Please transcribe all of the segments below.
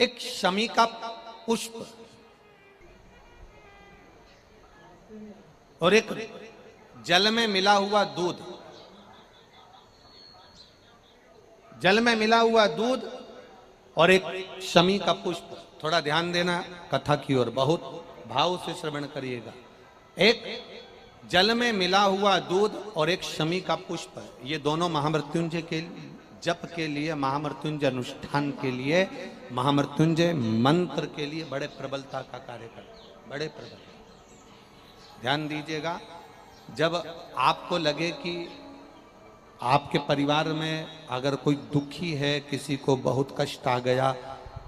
एक शमी का पुष्प और एक जल में मिला हुआ दूध, जल में मिला हुआ दूध और एक शमी का पुष्प। थोड़ा ध्यान देना कथा की ओर, बहुत भाव से श्रवण करिएगा। एक जल में मिला हुआ दूध और एक शमी का पुष्प, ये दोनों महामृत्युंजय के जप के लिए, महामृत्युंजय अनुष्ठान के लिए, महामृत्युंजय मंत्र के लिए बड़े प्रबलता का कार्य करते, बड़े प्रबल। ध्यान दीजिएगा, जब आपको लगे कि आपके परिवार में अगर कोई दुखी है, किसी को बहुत कष्ट आ गया,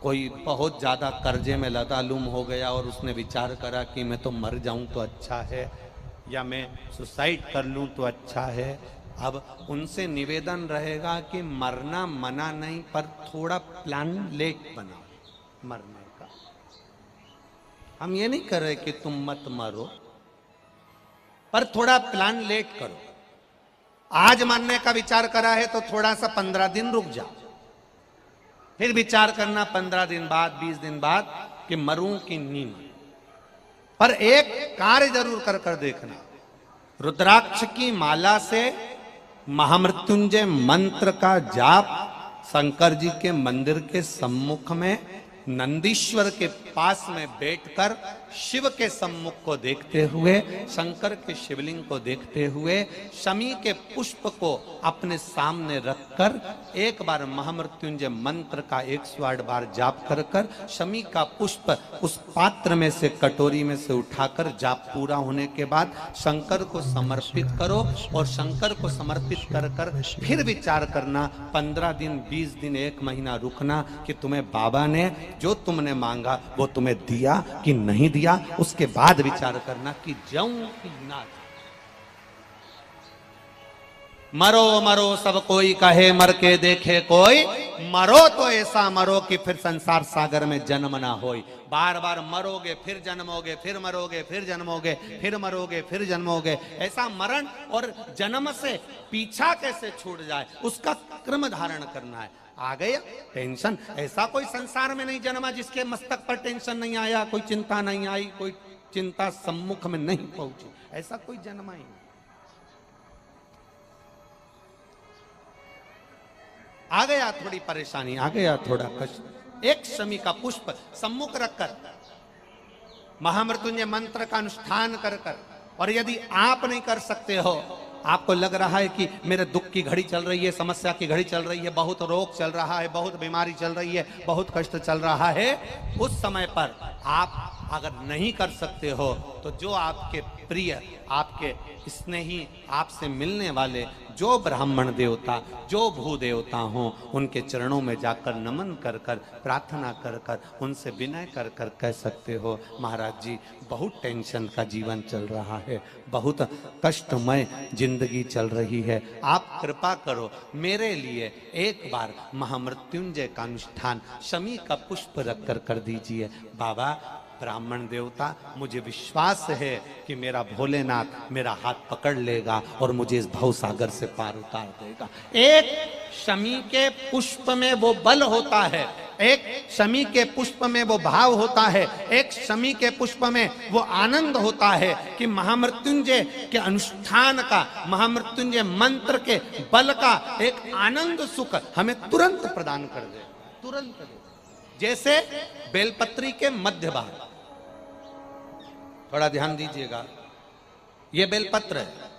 कोई बहुत ज़्यादा कर्जे में लदालुम हो गया और उसने विचार करा कि मैं तो मर जाऊं तो अच्छा है या मैं सुसाइड कर लूं तो अच्छा है, अब उनसे निवेदन रहेगा कि मरना मना नहीं, पर थोड़ा प्लान लेट बनाओ मरने का। हम ये नहीं कर रहे कि तुम मत मरो, पर थोड़ा प्लान लेट करो। आज मरने का विचार करा है तो थोड़ा सा 15 दिन रुक जाओ, फिर विचार करना 15 दिन बाद, 20 दिन बाद कि मरूं कि नहीं मरूं। पर एक कार्य जरूर कर कर देखना, रुद्राक्ष की माला से महामृत्युंजय मंत्र का जाप शंकर जी के मंदिर के सम्मुख में नंदीश्वर के पास में बैठकर शिव के सम्मुख को देखते हुए, शंकर के शिवलिंग को देखते हुए, शमी के पुष्प को अपने सामने रखकर एक बार महामृत्युंजय मंत्र का 108 बार जाप कर कर शमी का पुष्प उस पात्र में से, कटोरी में से उठाकर जाप पूरा होने के बाद शंकर को समर्पित करो और शंकर को समर्पित कर कर फिर विचार करना 15 दिन, 20 दिन, 1 महीना रुकना कि तुम्हें बाबा ने जो तुमने मांगा वो तुम्हें दिया कि नहीं दिया। उसके बाद विचार करना कि जाऊं कि ना जाऊं। मरो मरो सब कोई कहे, मर के देखे कोई, मरो तो ऐसा मरो कि फिर संसार सागर में जन्म ना होई। बार बार मरोगे फिर जन्मोगे, फिर मरोगे फिर जन्मोगे, फिर मरोगे फिर जन्मोगे। ऐसा मरण और जन्म से पीछा कैसे छूट जाए, उसका क्रम धारण करना है। आ गया टेंशन, ऐसा कोई संसार में नहीं जन्मा जिसके मस्तक पर टेंशन नहीं आया, कोई चिंता नहीं आई, कोई चिंता सम्मुख में नहीं पहुंची, ऐसा कोई जन्मा ही नहीं। आ गया थोड़ी परेशानी, आ गया थोड़ा कष्ट, एक शमी का पुष्प सम्मुख रखकर महामृत्युंजय मंत्र का अनुष्ठान कर कर, और यदि आप नहीं कर सकते हो, आपको लग रहा है कि मेरे दुख की घड़ी चल रही है, समस्या की घड़ी चल रही है, बहुत रोग चल रहा है, बहुत बीमारी चल रही है, बहुत कष्ट चल रहा है, उस समय पर आप अगर नहीं कर सकते हो तो जो आपके प्रिय, आपके स्नेही, आपसे मिलने वाले जो ब्राह्मण देवता, जो भू देवता हों, उनके चरणों में जाकर नमन कर कर, प्रार्थना कर कर, उनसे विनय कर कर कह सकते हो, महाराज जी बहुत टेंशन का जीवन चल रहा है, बहुत कष्टमय जिंदगी चल रही है, आप कृपा करो मेरे लिए एक बार महामृत्युंजय का अनुष्ठान शमी का पुष्प रख कर दीजिए। बाबा ब्राह्मण देवता, मुझे विश्वास है कि मेरा भोलेनाथ मेरा हाथ पकड़ लेगा और मुझे इस भवसागर से पार उतार देगा। एक शमी के पुष्प में वो बल होता है, एक शमी के पुष्प में वो भाव होता है, एक शमी के पुष्प में वो आनंद होता है कि महामृत्युंजय के अनुष्ठान का, महामृत्युंजय मंत्र के बल का एक आनंद सुख हमें तुरंत प्रदान कर दे, तुरंत दे। जैसे बेलपत्री के मध्य भाग, थोड़ा ध्यान दीजिएगा, ये बेलपत्र है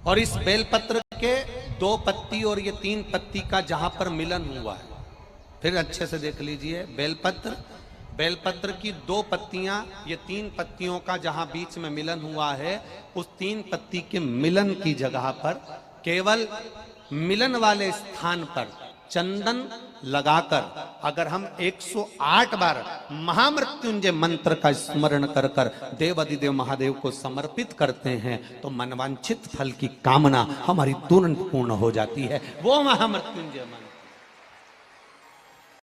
और इस बेलपत्र के 2 पत्ती और ये 3 पत्ती का जहां पर मिलन हुआ है, फिर अच्छे से देख लीजिए, बेलपत्र की 2 पत्तियां, ये 3 पत्तियों का जहां बीच में मिलन हुआ है, उस 3 पत्ती के मिलन की जगह पर, केवल मिलन वाले स्थान पर चंदन लगाकर अगर हम 108 बार महामृत्युंजय मंत्र का स्मरण कर कर देवाधिदेव महादेव को समर्पित करते हैं तो मनवांछित फल की कामना हमारी तुरंत पूर्ण हो जाती है। वो महामृत्युंजय मंत्र